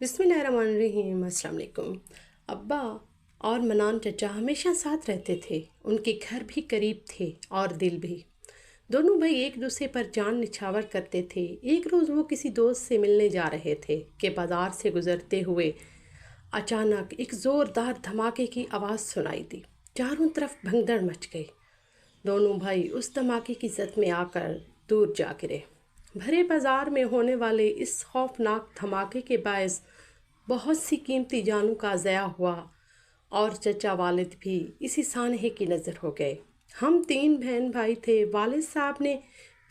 بسم اللہ الرحمن الرحیم۔ السلام علیکم۔ ابا اور منان چچا ہمیشہ ساتھ رہتے تھے۔ ان کے گھر بھی قریب تھے اور دل بھی۔ دونوں بھائی ایک دوسرے پر جان نچھاور کرتے تھے۔ ایک روز وہ کسی دوست سے ملنے جا رہے تھے کہ بازار سے گزرتے ہوئے اچانک ایک زوردار دھماکے کی آواز سنائی دی۔ چاروں طرف بھگدڑ مچ گئی۔ دونوں بھائی اس دھماکے کی زد میں آ کر دور جا گرے۔ بھرے بازار میں ہونے والے اس خوفناک دھماکے کے باعث بہت سی قیمتی جانوں کا ضیاع ہوا اور چچا والد بھی اسی سانحے کی نظر ہو گئے۔ ہم 3 بہن بھائی تھے۔ والد صاحب نے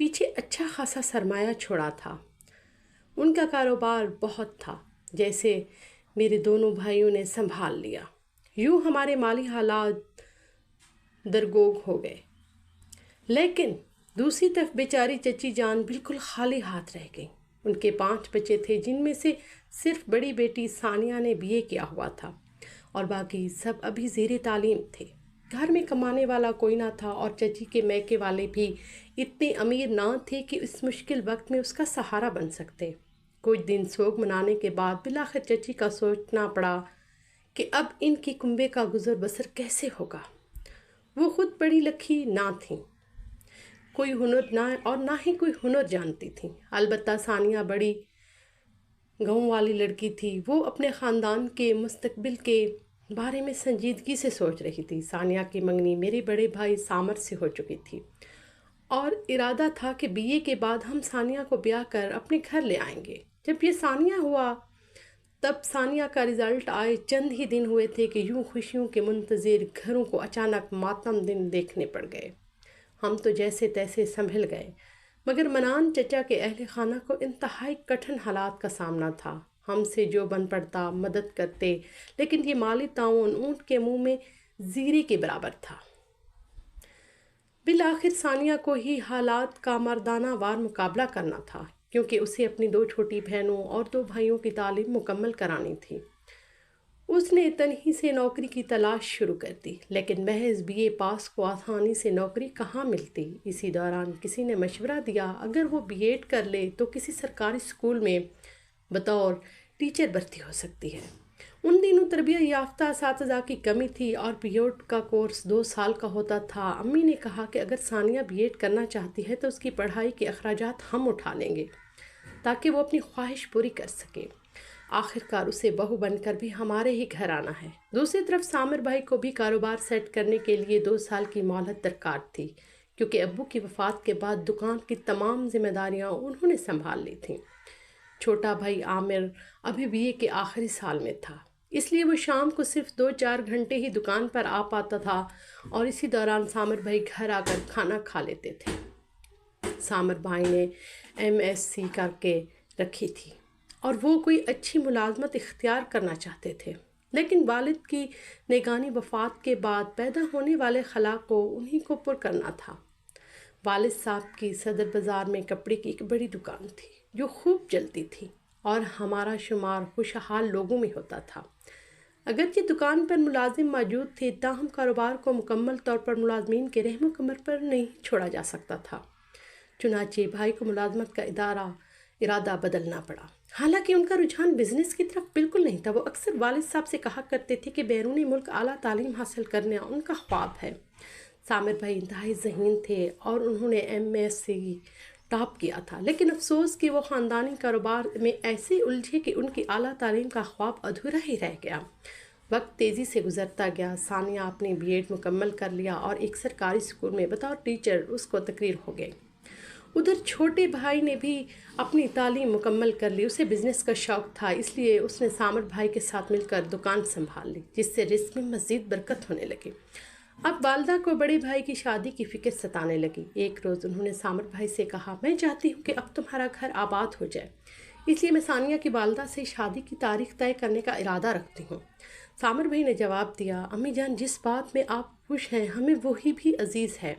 پیچھے اچھا خاصا سرمایہ چھوڑا تھا۔ ان کا کاروبار بہت تھا، جیسے میرے دونوں بھائیوں نے سنبھال لیا۔ یوں ہمارے مالی حالات درگوگ ہو گئے۔ لیکن دوسری طرف بیچاری چچی جان بالکل خالی ہاتھ رہ گئی۔ ان کے 5 بچے تھے، جن میں سے صرف بڑی بیٹی ثانیہ نے BA کیا ہوا تھا اور باقی سب ابھی زیر تعلیم تھے۔ گھر میں کمانے والا کوئی نہ تھا اور چچی کے میکے والے بھی اتنے امیر نہ تھے کہ اس مشکل وقت میں اس کا سہارا بن سکتے۔ کچھ دن سوگ منانے کے بعد بالآخر چچی کا سوچنا پڑا کہ اب ان کے کنبے کا گزر بسر کیسے ہوگا۔ وہ خود پڑھی لکھی نہ تھیں، کوئی ہنر نہ اور نہ ہی کوئی ہنر جانتی تھیں۔ البتہ ثانیہ بڑی گاؤں والی لڑکی تھی۔ وہ اپنے خاندان کے مستقبل کے بارے میں سنجیدگی سے سوچ رہی تھی۔ ثانیہ کی منگنی میرے بڑے بھائی سامر سے ہو چکی تھی اور ارادہ تھا کہ BA کے بعد ہم ثانیہ کو بیاہ کر اپنے گھر لے آئیں گے۔ جب یہ ثانیہ ہوا تب ثانیہ کا رزلٹ آئے چند ہی دن ہوئے تھے کہ یوں خوشیوں کے منتظر گھروں کو اچانک ماتم دن دیکھنے پڑ گئے۔ ہم تو جیسے تیسے سنبھل گئے، مگر منان چچا کے اہل خانہ کو انتہائی کٹھن حالات کا سامنا تھا۔ ہم سے جو بن پڑتا مدد کرتے، لیکن یہ مالی تعاون اونٹ کے منہ میں زیرے کے برابر تھا۔ بالآخر ثانیہ کو ہی حالات کا مردانہ وار مقابلہ کرنا تھا، کیونکہ اسے اپنی 2 چھوٹی بہنوں اور 2 بھائیوں کی تعلیم مکمل کرانی تھی۔ اس نے تنہی سے نوکری کی تلاش شروع کر دی، لیکن محض BA پاس کو آسانی سے نوکری کہاں ملتی۔ اسی دوران کسی نے مشورہ دیا اگر وہ B.Ed کر لے تو کسی سرکاری اسکول میں بطور ٹیچر بھرتی ہو سکتی ہے۔ ان دنوں تربیت یافتہ اساتذہ کی کمی تھی اور B.Ed کا کورس 2 سال کا ہوتا تھا۔ امی نے کہا کہ اگر ثانیہ B.Ed کرنا چاہتی ہے تو اس کی پڑھائی کے اخراجات ہم اٹھا لیں گے تاکہ وہ اپنی خواہش پوری کر سکے۔ آخرکار اسے بہو بن کر بھی ہمارے ہی گھر آنا ہے۔ دوسری طرف سامر بھائی کو بھی کاروبار سیٹ کرنے کے لیے 2 سال کی مہلت درکار تھی، کیونکہ ابو کی وفات کے بعد دکان کی تمام ذمہ داریاں انہوں نے سنبھال لی تھیں۔ چھوٹا بھائی عامر ابھی BA کے آخری سال میں تھا، اس لیے وہ شام کو صرف 2-4 گھنٹے ہی دکان پر آ پاتا تھا اور اسی دوران سامر بھائی گھر آ کر کھانا کھا لیتے تھے۔ سامر بھائی نے MSc کر کے رکھی تھی اور وہ کوئی اچھی ملازمت اختیار کرنا چاہتے تھے، لیکن والد کی نگہانی وفات کے بعد پیدا ہونے والے خلا کو انہی کو پر کرنا تھا۔ والد صاحب کی صدر بازار میں کپڑے کی ایک بڑی دکان تھی جو خوب چلتی تھی اور ہمارا شمار خوشحال لوگوں میں ہوتا تھا۔ اگرچہ دکان پر ملازم موجود تھے، تاہم کاروبار کو مکمل طور پر ملازمین کے رحم و کمر پر نہیں چھوڑا جا سکتا تھا۔ چنانچہ بھائی کو ملازمت کا ارادہ بدلنا پڑا۔ حالانکہ ان کا رجحان بزنس کی طرف بالکل نہیں تھا۔ وہ اکثر والد صاحب سے کہا کرتے تھے کہ بیرون ملک اعلیٰ تعلیم حاصل کرنا ان کا خواب ہے۔ سامر بھائی انتہائی ذہین تھے اور انہوں نے MSc ٹاپ کیا تھا، لیکن افسوس کہ وہ خاندانی کاروبار میں ایسے الجھے کہ ان کی اعلیٰ تعلیم کا خواب ادھورا ہی رہ گیا۔ وقت تیزی سے گزرتا گیا۔ ثانیہ اپنے B.Ed مکمل کر لیا اور ایک سرکاری اسکول میں بطور ٹیچر اس کو تقرر ہو گئی۔ ادھر چھوٹے بھائی نے بھی اپنی تعلیم مکمل کر لی۔ اسے بزنس کا شوق تھا، اس لیے اس نے سامر بھائی کے ساتھ مل کر دکان سنبھال لی، جس سے رزق میں مزید برکت ہونے لگی۔ اب والدہ کو بڑے بھائی کی شادی کی فکر ستانے لگی۔ ایک روز انہوں نے سامر بھائی سے کہا، میں چاہتی ہوں کہ اب تمہارا گھر آباد ہو جائے، اس لیے میں ثانیہ کی والدہ سے شادی کی تاریخ طے کرنے کا ارادہ رکھتی ہوں۔ سامر بھائی نے جواب دیا، امی جان جس بات میں آپ خوش ہیں ہمیں وہی بھی عزیز ہے۔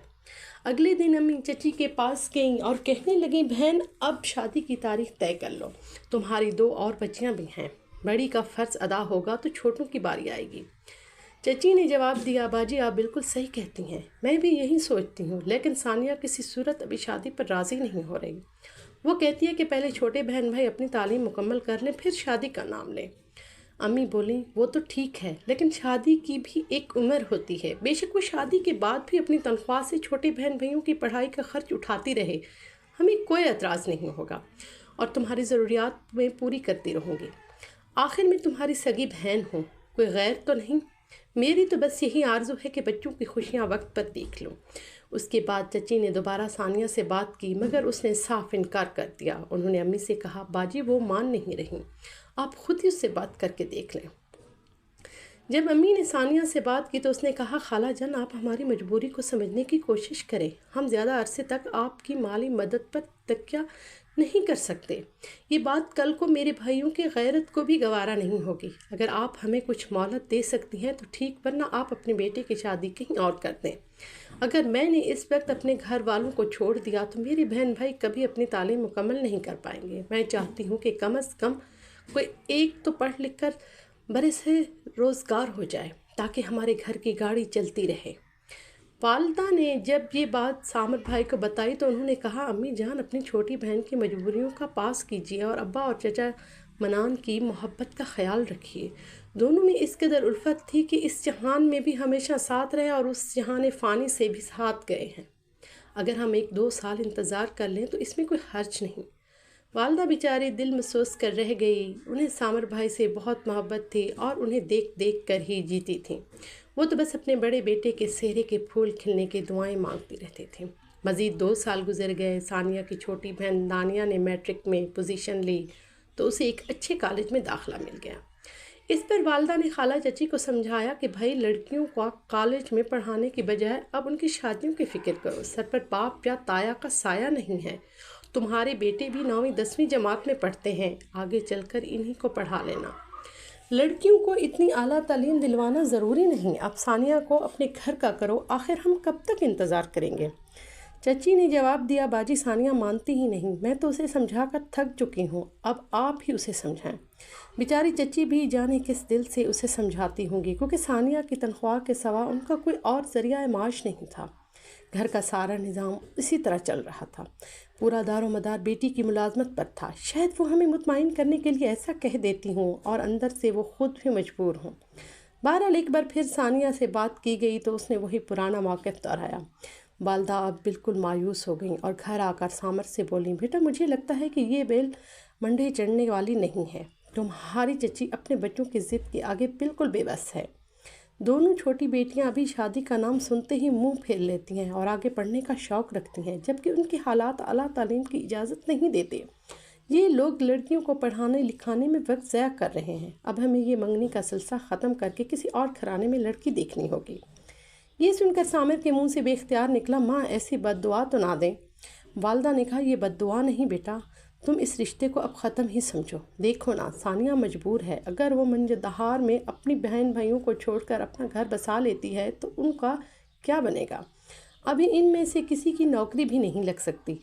اگلے دن امی چچی کے پاس گئیں اور کہنے لگیں، بہن اب شادی کی تاریخ طے کر لو، تمہاری 2 اور بچیاں بھی ہیں، بڑی کا فرض ادا ہوگا تو چھوٹوں کی باری آئے گی۔ چچی نے جواب دیا، باجی آپ بالکل صحیح کہتی ہیں، میں بھی یہی سوچتی ہوں، لیکن ثانیہ کسی صورت ابھی شادی پر راضی نہیں ہو رہی۔ وہ کہتی ہے کہ پہلے چھوٹے بہن بھائی اپنی تعلیم مکمل کر لیں پھر شادی کا نام لیں۔ امی بولیں وہ تو ٹھیک ہے لیکن شادی کی بھی ایک عمر ہوتی ہے، بے شک وہ شادی کے بعد بھی اپنی تنخواہ سے چھوٹے بہن بھائیوں کی پڑھائی کا خرچ اٹھاتی رہے، ہمیں کوئی اعتراض نہیں ہوگا اور تمہاری ضروریات میں پوری کرتی رہوں گی۔ آخر میں تمہاری سگی بہن ہوں، کوئی غیر تو نہیں۔ میری تو بس یہی آرزو ہے کہ بچوں کی خوشیاں وقت پر دیکھ لوں۔ اس کے بعد چچی نے دوبارہ ثانیہ سے بات کی مگر اس نے صاف انکار کر دیا۔ انہوں نے امی سے کہا باجی وہ مان نہیں رہیں، آپ خود ہی اس سے بات کر کے دیکھ لیں۔ جب امی نے ثانیہ سے بات کی تو اس نے کہا خالہ جان آپ ہماری مجبوری کو سمجھنے کی کوشش کریں، ہم زیادہ عرصے تک آپ کی مالی مدد پر تکیہ نہیں کر سکتے، یہ بات کل کو میرے بھائیوں کی غیرت کو بھی گوارا نہیں ہوگی۔ اگر آپ ہمیں کچھ مہلت دے سکتی ہیں تو ٹھیک، ورنہ آپ اپنے بیٹے کی شادی کہیں اور کر دیں۔ اگر میں نے اس وقت اپنے گھر والوں کو چھوڑ دیا تو میرے بہن بھائی کبھی اپنی تعلیم مکمل نہیں کر پائیں گے۔ میں چاہتی ہوں کہ کم از کم کوئی ایک تو پڑھ لکھ کر بڑے سے روزگار ہو جائے تاکہ ہمارے گھر کی گاڑی چلتی رہے۔ والدہ نے جب یہ بات سامر بھائی کو بتائی تو انہوں نے کہا امی جان اپنی چھوٹی بہن کی مجبوریوں کا پاس کیجیے اور ابا اور چچا منان کی محبت کا خیال رکھیے، دونوں میں اس قدر الفت تھی کہ اس جہان میں بھی ہمیشہ ساتھ رہے اور اس جہان فانی سے بھی ساتھ گئے ہیں۔ اگر ہم 1-2 سال انتظار کر لیں تو اس میں کوئی حرج نہیں۔ والدہ بیچاری دل محسوس کر رہ گئی، انہیں سامر بھائی سے بہت محبت تھی اور انہیں دیکھ دیکھ کر ہی جیتی تھیں۔ وہ تو بس اپنے بڑے بیٹے کے چہرے کے پھول کھلنے کی دعائیں مانگتی رہتی تھیں۔ مزید 2 سال گزر گئے۔ ثانیہ کی چھوٹی بہن دانیہ نے میٹرک میں پوزیشن لی تو اسے ایک اچھے کالج میں داخلہ مل گیا۔ اس پر والدہ نے خالہ چچی کو سمجھایا کہ بھائی لڑکیوں کو کالج میں پڑھانے کی بجائے اب ان کی شادیوں کی فکر کرو، سر پر باپ یا تایا کا سایہ نہیں ہے، تمہارے بیٹے بھی 9ویں 10ویں جماعت میں پڑھتے ہیں، آگے چل کر انہی کو پڑھا لینا، لڑکیوں کو اتنی اعلیٰ تعلیم دلوانا ضروری نہیں، اب ثانیہ کو اپنے گھر کا کرو، آخر ہم کب تک انتظار کریں گے؟ چچی نے جواب دیا باجی ثانیہ مانتی ہی نہیں، میں تو اسے سمجھا کر تھک چکی ہوں، اب آپ ہی اسے سمجھائیں۔ بیچاری چچی بھی جانے کس دل سے اسے سمجھاتی ہوں گی کیونکہ ثانیہ کی تنخواہ کے سوا ان کا کوئی اور ذریعہ معاش نہیں تھا، گھر کا سارا نظام اسی طرح چل رہا تھا، پورا دار و مدار بیٹی کی ملازمت پر تھا، شاید وہ ہمیں مطمئن کرنے کے لیے ایسا کہہ دیتی ہوں اور اندر سے وہ خود بھی مجبور ہوں۔ بہرحال ایک بار پھر ثانیہ سے بات کی گئی تو اس نے وہی پرانا موقف دہرایا۔ والدہ اب بالکل مایوس ہو گئیں اور گھر آ کر سامر سے بولیں بیٹا مجھے لگتا ہے کہ یہ بیل منڈے چڑھنے والی نہیں ہے، تمہاری چچی اپنے بچوں کی ضد کے آگے بالکل بے بس ہے۔ دونوں چھوٹی بیٹیاں ابھی شادی کا نام سنتے ہی منہ پھیر لیتی ہیں اور آگے پڑھنے کا شوق رکھتی ہیں، جبکہ ان کے حالات اعلیٰ تعلیم کی اجازت نہیں دیتے۔ یہ لوگ لڑکیوں کو پڑھانے لکھانے میں وقت ضائع کر رہے ہیں، اب ہمیں یہ منگنی کا سلسلہ ختم کر کے کسی اور گھرانے میں لڑکی دیکھنی ہوگی۔ یہ سن کر سامر کے منہ سے بے اختیار نکلا ماں ایسی بد دعا تو نہ دیں۔ والدہ نے کہا یہ بد دعا نہیں بیٹا، تم اس رشتے کو اب ختم ہی سمجھو، دیکھو نا ثانیہ مجبور ہے، اگر وہ منج دہار میں اپنی بہن بھائیوں کو چھوڑ کر اپنا گھر بسا لیتی ہے تو ان کا کیا بنے گا؟ ابھی ان میں سے کسی کی نوکری بھی نہیں لگ سکتی،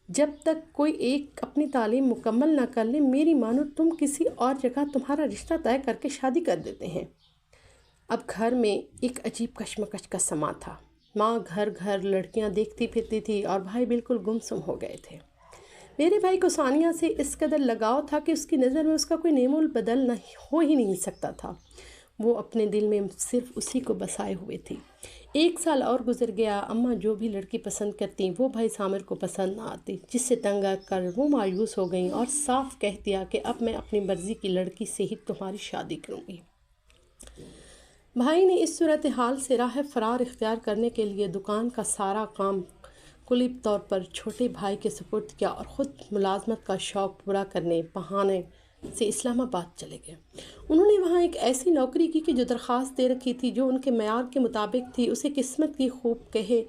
جب تک کوئی ایک اپنی تعلیم مکمل نہ کر لے میری مانو تم کسی اور جگہ تمہارا رشتہ طے کر کے شادی کر دیتے ہیں۔ اب گھر میں ایک عجیب کشمکش کا سما تھا، ماں گھر گھر لڑکیاں دیکھتی پھرتی تھی اور بھائی بالکل گمسم ہو گئے تھے۔ میرے بھائی کو ثانیہ سے اس قدر لگاؤ تھا کہ اس کی نظر میں اس کا کوئی نعم البدل ہو ہی نہیں سکتا تھا، وہ اپنے دل میں صرف اسی کو بسائے ہوئے تھی۔ 1 سال اور گزر گیا، اماں جو بھی لڑکی پسند کرتی وہ بھائی سامر کو پسند نہ آتی، جس سے تنگ آ کر وہ مایوس ہو گئیں اور صاف کہہ دیا کہ اب میں اپنی مرضی کی لڑکی سے ہی تمہاری شادی کروں گی۔ بھائی نے اس صورتحال سے راہ فرار اختیار کرنے کے لیے دکان کا سارا کام کلیب طور پر چھوٹے بھائی کے سپرد کیا اور خود ملازمت کا شوق پورا کرنے بہانے سے اسلام آباد چلے گئے۔ انہوں نے وہاں ایک ایسی نوکری کی کہ جو درخواست دے رکھی تھی، جو ان کے معیار کے مطابق تھی، اسے قسمت کی خوب کہے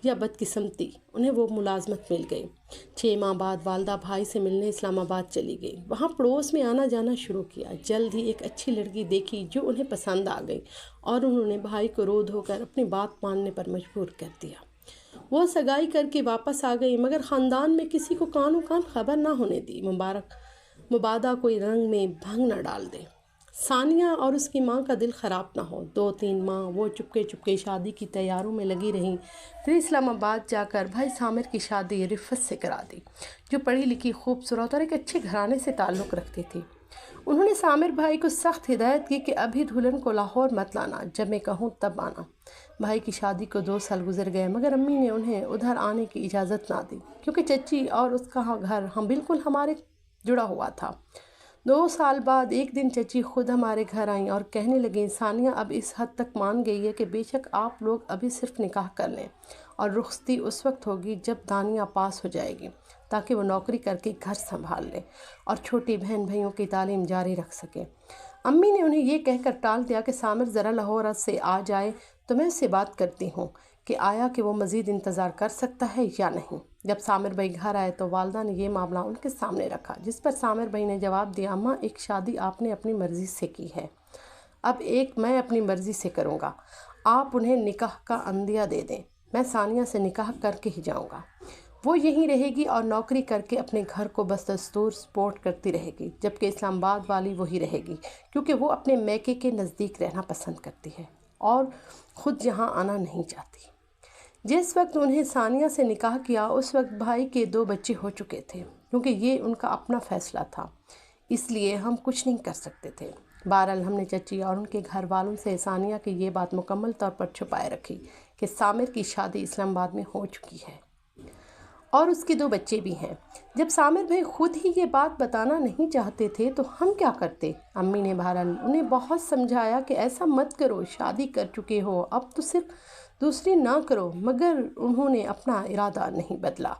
یا بدقسمتی انہیں وہ ملازمت مل گئی۔ 6 ماہ بعد والدہ بھائی سے ملنے اسلام آباد چلی گئی، وہاں پڑوس میں آنا جانا شروع کیا، جلد ہی ایک اچھی لڑکی دیکھی جو انہیں پسند آ گئی اور انہوں نے بھائی کو رو دھو کر اپنی بات ماننے پر مجبور کر دیا۔ وہ سگائی کر کے واپس آ گئی مگر خاندان میں کسی کو کان خبر نہ ہونے دی، مبادہ کوئی رنگ میں بھنگ نہ ڈال دے۔ ثانیہ اور اس کی ماں کا دل خراب نہ ہو، 2-3 ماہ وہ چپکے چپکے شادی کی تیاریوں میں لگی رہیں، پھر اسلام آباد جا کر بھائی سامر کی شادی رفت سے کرا دی، جو پڑھی لکھی، خوبصورت اور ایک اچھے گھرانے سے تعلق رکھتی تھی۔ انہوں نے سامر بھائی کو سخت ہدایت کی کہ ابھی دلہن کو لاہور مت لانا، جب میں کہوں تب آنا۔ بھائی کی شادی کو 2 سال گزر گئے، مگر امی نے انہیں ادھر آنے کی اجازت نہ دی، کیونکہ چچی اور اس کا گھر بالکل ہمارے جڑا ہوا تھا۔ 2 سال بعد ایک دن چچی خود ہمارے گھر آئیں اور کہنے لگیں، ثانیہ اب اس حد تک مان گئی ہے کہ بے شک آپ لوگ ابھی صرف نکاح کر لیں، اور رخصتی اس وقت ہوگی جب دانیہ پاس ہو جائے گی، تاکہ وہ نوکری کر کے گھر سنبھال لے اور چھوٹی بہن بھائیوں کی تعلیم جاری رکھ سکے۔ امی نے انہیں یہ کہہ کر ٹال دیا کہ سامر ذرا لاہور سے آ جائے تو میں اس سے بات کرتی ہوں کہ آیا کہ وہ مزید انتظار کر سکتا ہے یا نہیں۔ جب سامر بھائی گھر آئے تو والدہ نے یہ معاملہ ان کے سامنے رکھا، جس پر سامر بھائی نے جواب دیا، اماں ایک شادی آپ نے اپنی مرضی سے کی ہے، اب ایک میں اپنی مرضی سے کروں گا، آپ انہیں نکاح کا عندیہ دے دیں، میں ثانیہ سے نکاح کر کے ہی جاؤں گا، وہ یہیں رہے گی اور نوکری کر کے اپنے گھر کو بس دستور سپورٹ کرتی رہے گی، جبکہ اسلام آباد والی وہی رہے گی، کیونکہ وہ اپنے میکے کے نزدیک رہنا پسند کرتی ہے اور خود یہاں آنا نہیں چاہتی۔ جس وقت انہیں ثانیہ سے نکاح کیا اس وقت بھائی کے 2 بچے ہو چکے تھے، کیونکہ یہ ان کا اپنا فیصلہ تھا، اس لیے ہم کچھ نہیں کر سکتے تھے۔ بہرحال ہم نے چچی اور ان کے گھر والوں سے ثانیہ کی یہ بات مکمل طور پر چھپائے رکھی کہ سامر کی شادی اسلام آباد میں ہو چکی ہے اور اس کے 2 بچے بھی ہیں۔ جب سامر بھائی خود ہی یہ بات بتانا نہیں چاہتے تھے تو ہم کیا کرتے؟ امی نے بہرحال انہیں بہت سمجھایا کہ ایسا مت کرو، شادی کر چکے ہو، اب تو صرف دوسری نہ کرو، مگر انہوں نے اپنا ارادہ نہیں بدلا۔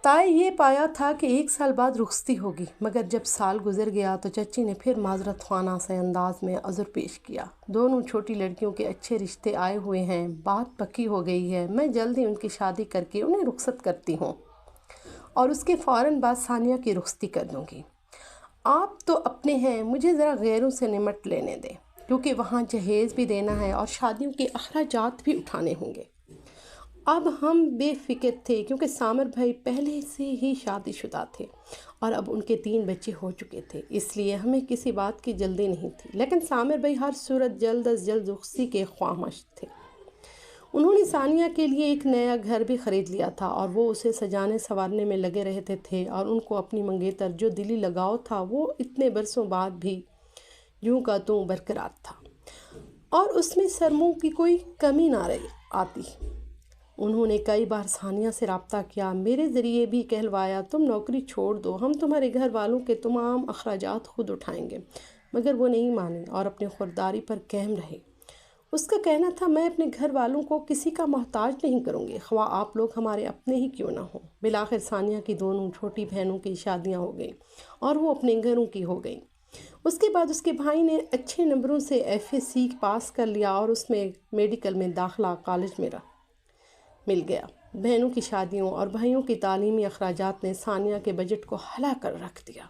طے یہ پایا تھا کہ 1 سال بعد رخصتی ہوگی، مگر جب سال گزر گیا تو چچی نے پھر معذرت خوانا سے انداز میں عذر پیش کیا، دونوں چھوٹی لڑکیوں کے اچھے رشتے آئے ہوئے ہیں، بات پکی ہو گئی ہے، میں جلد ہی ان کی شادی کر کے انہیں رخصت کرتی ہوں اور اس کے فوراً بعد ثانیہ کی رخصتی کر دوں گی۔ آپ تو اپنے ہیں، مجھے ذرا غیروں سے نمٹ لینے دیں، کیونکہ وہاں جہیز بھی دینا ہے اور شادیوں کے اخراجات بھی اٹھانے ہوں گے۔ اب ہم بے فکر تھے، کیونکہ سامر بھائی پہلے سے ہی شادی شدہ تھے اور اب ان کے 3 بچے ہو چکے تھے، اس لیے ہمیں کسی بات کی جلدی نہیں تھی، لیکن سامر بھائی ہر صورت جلد از جلد رخصتی کے خواہش تھے۔ انہوں نے ثانیہ کے لیے ایک نیا گھر بھی خرید لیا تھا اور وہ اسے سجانے سنوارنے میں لگے رہتے تھے، اور ان کو اپنی منگیتر جو دلی لگاؤ تھا وہ اتنے برسوں بعد بھی یوں کا توں برقرار تھا اور اس میں سرموں کی کوئی کمی نہ آتی۔ انہوں نے کئی بار ثانیہ سے رابطہ کیا، میرے ذریعے بھی کہلوایا تم نوکری چھوڑ دو، ہم تمہارے گھر والوں کے تمام اخراجات خود اٹھائیں گے، مگر وہ نہیں مانی اور اپنی خودداری پر قائم رہے۔ اس کا کہنا تھا، میں اپنے گھر والوں کو کسی کا محتاج نہیں کروں گی، خواہ آپ لوگ ہمارے اپنے ہی کیوں نہ ہوں۔ بالآخر ثانیہ کی دونوں چھوٹی بہنوں کی شادیاں ہو گئیں اور وہ اپنے گھروں کی ہو گئیں۔ اس کے بعد اس کے بھائی نے اچھے نمبروں سے FAC پاس کر لیا اور اس میں میڈیکل میں داخلہ کالج میں مل گیا۔ بہنوں کی شادیوں اور بھائیوں کی تعلیمی اخراجات نے ثانیہ کے بجٹ کو ہلا کر رکھ دیا،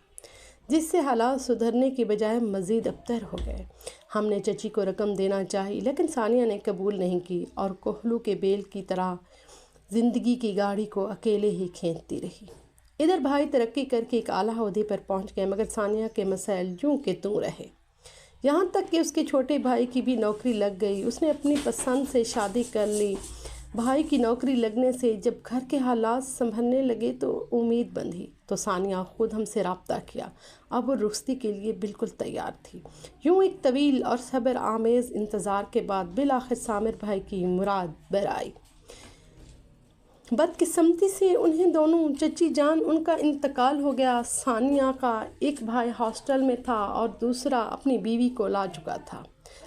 جس سے حالات سدھرنے کی بجائے مزید ابتر ہو گئے۔ ہم نے چچی کو رقم دینا چاہی، لیکن ثانیہ نے قبول نہیں کی اور کوہلو کے بیل کی طرح زندگی کی گاڑی کو اکیلے ہی کھینچتی رہی۔ ادھر بھائی ترقی کر کے ایک اعلیٰ عہدے پر پہنچ گئے، مگر ثانیہ کے مسائل یوں کے توں رہے، یہاں تک کہ اس کے چھوٹے بھائی کی بھی نوکری لگ گئی، اس نے اپنی پسند سے شادی کر لی۔ بھائی کی نوکری لگنے سے جب گھر کے حالات سنبھلنے لگے تو امید بندھی، تو ثانیہ خود ہم سے رابطہ کیا، اب وہ رخصتی کے لیے بالکل تیار تھی۔ یوں ایک طویل اور صبر آمیز انتظار کے بعد بالآخر سامر بھائی کی مراد بر آئی۔ بدقسمتی سے انہیں دونوں چچی جان ان کا انتقال ہو گیا۔ ثانیہ کا ایک بھائی ہاسٹل میں تھا اور دوسرا اپنی بیوی کو لا چکا تھا۔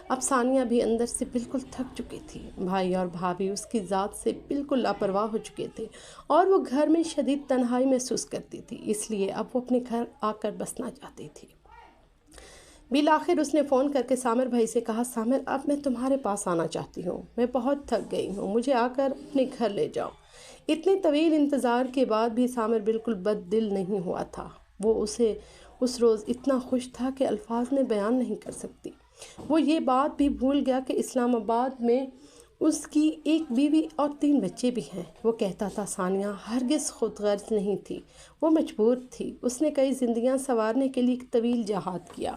اب ثانیہ بھی اندر سے بالکل تھک چکی تھی، بھائی اور بھابھی اس کی ذات سے بالکل لاپرواہ ہو چکے تھے اور وہ گھر میں شدید تنہائی محسوس کرتی تھی، اس لیے اب وہ اپنے گھر آ کر بسنا چاہتی تھی۔ بالآخر اس نے فون کر کے سامر بھائی سے کہا، سامر اب میں تمہارے پاس آنا چاہتی ہوں، میں بہت تھک گئی ہوں، مجھے آ کر اپنے گھر لے جاؤ۔ اتنے طویل انتظار کے بعد بھی سامر بالکل بد دل نہیں ہوا تھا، وہ اسے اس روز اتنا خوش تھا کہ الفاظ میں بیان نہیں کر سکتی۔ وہ یہ بات بھی بھول گیا کہ اسلام آباد میں اس کی ایک بیوی اور 3 بچے بھی ہیں۔ وہ کہتا تھا ثانیہ ہرگز خود غرض نہیں تھی، وہ مجبور تھی۔ اس نے کئی زندگیاں سنوارنے کے لیے ایک طویل جہاد کیا۔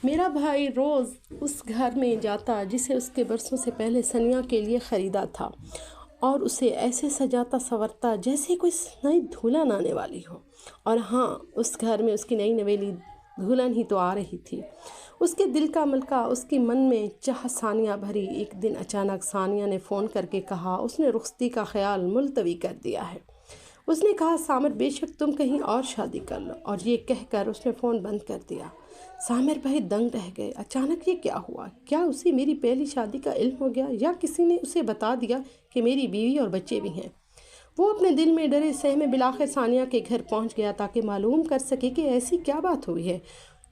میرا بھائی روز اس گھر میں جاتا جسے اس کے برسوں سے پہلے ثانیہ کے لیے خریدا تھا، اور اسے ایسے سجاتا سنورتا جیسے کوئی نئی دلہن آنے والی ہو۔ اور ہاں، اس گھر میں اس کی نئی نویلی دلہن ہی تو آ رہی تھی۔ اس کے دل کا ملکہ، اس کے من میں چاہ ثانیہ بھری۔ ایک دن اچانک ثانیہ نے فون کر کے کہا اس نے رخصتی کا خیال ملتوی کر دیا ہے۔ اس نے کہا سامر بے شک تم کہیں اور شادی کر لو، اور یہ کہہ کر اس نے فون بند کر دیا۔ سامر بھائی دنگ رہ گئے۔ اچانک یہ کیا ہوا؟ کیا اسے میری پہلی شادی کا علم ہو گیا، یا کسی نے اسے بتا دیا کہ میری بیوی اور بچے بھی ہیں؟ وہ اپنے دل میں ڈرے سہمے بالآخر ثانیہ کے گھر پہنچ گیا تاکہ معلوم کر سکے کہ ایسی کیا بات ہوئی ہے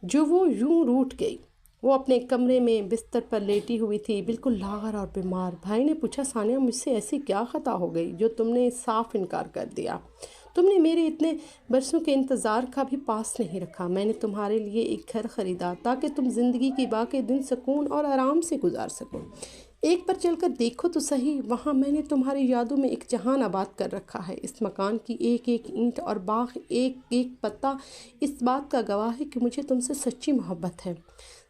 جو وہ یوں روٹھ گئی۔ وہ اپنے کمرے میں بستر پر لیٹی ہوئی تھی، بالکل لاغر اور بیمار۔ بھائی نے پوچھا ثانیہ مجھ سے ایسی کیا خطا ہو گئی جو تم نے صاف انکار کر دیا؟ تم نے میرے اتنے برسوں کے انتظار کا بھی پاس نہیں رکھا۔ میں نے تمہارے لیے ایک گھر خریدا تاکہ تم زندگی کی باقی دن سکون اور آرام سے گزار سکو۔ ایک پر چل کر دیکھو تو صحیح، وہاں میں نے تمہاری یادوں میں ایک جہان آباد کر رکھا ہے۔ اس مکان کی ایک ایک اینٹ اور باغ ایک ایک پتا اس بات کا گواہ ہے کہ مجھے تم سے سچی محبت ہے۔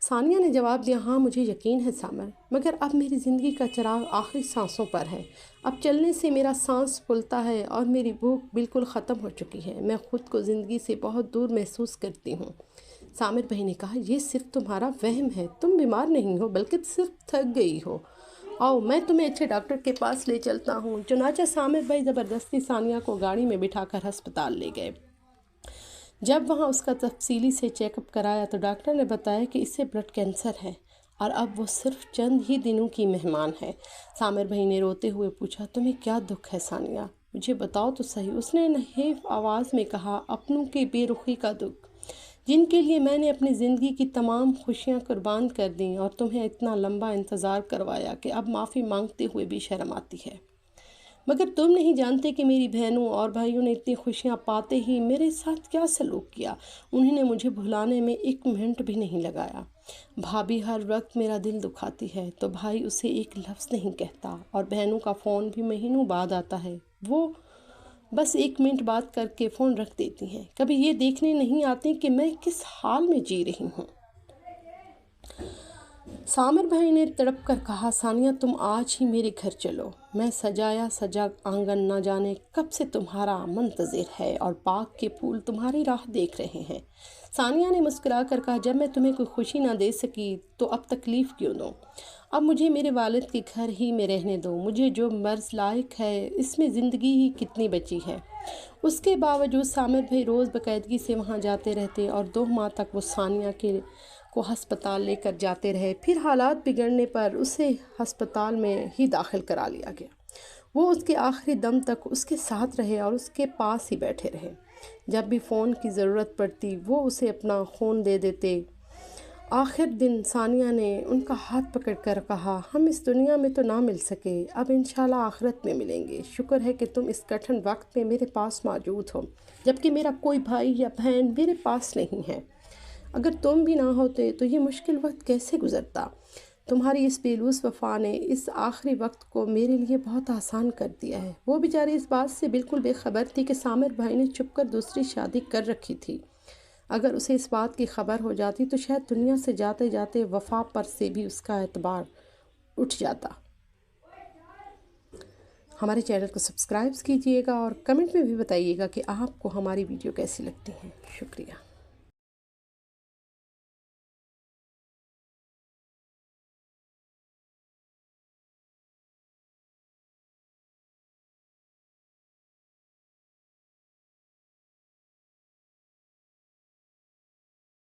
ثانیہ نے جواب دیا ہاں مجھے یقین ہے سامر، مگر اب میری زندگی کا چراغ آخری سانسوں پر ہے۔ اب چلنے سے میرا سانس پھولتا ہے اور میری بھوک بالکل ختم ہو چکی ہے۔ میں خود کو زندگی سے بہت دور محسوس کرتی ہوں۔ سامر بھائی نے کہا یہ صرف تمہارا وہم ہے، تم بیمار نہیں ہو بلکہ صرف تھک گئی ہو۔ آؤ میں تمہیں اچھے ڈاکٹر کے پاس لے چلتا ہوں۔ چنانچہ سامر بھائی زبردستی ثانیہ کو گاڑی میں بٹھا کر ہسپتال لے گئے۔ جب وہاں اس کا تفصیلی سے چیک اپ کرایا تو ڈاکٹر نے بتایا کہ اسے بلڈ کینسر ہے، اور اب وہ صرف چند ہی دنوں کی مہمان ہے۔ سامر بھائی نے روتے ہوئے پوچھا تمہیں کیا دکھ ہے ثانیہ؟ مجھے بتاؤ تو صحیح۔ اس نے نحیف آواز میں کہا اپنوں کی بے رخی کا دکھ، جن کے لیے میں نے اپنی زندگی کی تمام خوشیاں قربان کر دیں اور تمہیں اتنا لمبا انتظار کروایا کہ اب معافی مانگتے ہوئے بھی شرم آتی ہے۔ مگر تم نہیں جانتے کہ میری بہنوں اور بھائیوں نے اتنی خوشیاں پاتے ہی میرے ساتھ کیا سلوک کیا۔ انہوں نے مجھے بھلانے میں 1 منٹ بھی نہیں لگایا۔ بھابھی ہر وقت میرا دل دکھاتی ہے تو بھائی اسے ایک لفظ نہیں کہتا، اور بہنوں کا فون بھی مہینوں بعد آتا ہے، وہ بس 1 منٹ بات کر کے فون رکھ دیتی ہیں، کبھی یہ دیکھنے نہیں آتے کہ میں کس حال میں جی رہی ہوں۔ سامر بھائی نے تڑپ کر کہا ثانیہ تم آج ہی میرے گھر چلو، میں سجایا سجا آنگن نہ جانے کب سے تمہارا منتظر ہے، اور باغ کے پھول تمہاری راہ دیکھ رہے ہیں۔ ثانیہ نے مسکرا کر کہا جب میں تمہیں کوئی خوشی نہ دے سکی تو اب تکلیف کیوں دوں؟ اب مجھے میرے والد کے گھر ہی میں رہنے دو، مجھے جو مرض لائق ہے اس میں زندگی ہی کتنی بچی ہے۔ اس کے باوجود سامر بھائی روز باقاعدگی سے وہاں جاتے رہتے، اور 2 ماہ تک وہ ثانیہ کو ہسپتال لے کر جاتے رہے۔ پھر حالات بگڑنے پر اسے ہسپتال میں ہی داخل کرا لیا گیا۔ وہ اس کے آخری دم تک اس کے ساتھ رہے اور اس کے پاس ہی بیٹھے رہے۔ جب بھی فون کی ضرورت پڑتی وہ اسے اپنا فون دے دیتے۔ آخر دن ثانیہ نے ان کا ہاتھ پکڑ کر کہا ہم اس دنیا میں تو نہ مل سکے، اب انشاءاللہ آخرت میں ملیں گے۔ شکر ہے کہ تم اس کٹھن وقت میں میرے پاس موجود ہو، جبکہ میرا کوئی بھائی یا بہن میرے پاس نہیں ہے۔ اگر تم بھی نہ ہوتے تو یہ مشکل وقت کیسے گزرتا؟ تمہاری اس بے لوث وفا نے اس آخری وقت کو میرے لیے بہت آسان کر دیا ہے۔ وہ بیچاری اس بات سے بالکل بے خبر تھی کہ سامر بھائی نے چھپ کر دوسری شادی کر رکھی تھی۔ اگر اسے اس بات کی خبر ہو جاتی تو شاید دنیا سے جاتے جاتے وفا پر سے بھی اس کا اعتبار اٹھ جاتا۔ ہمارے چینل کو سبسکرائب کیجیے گا اور کمنٹ میں بھی بتائیے گا کہ آپ کو ہماری ویڈیو کیسی لگتی ہیں۔ شکریہ۔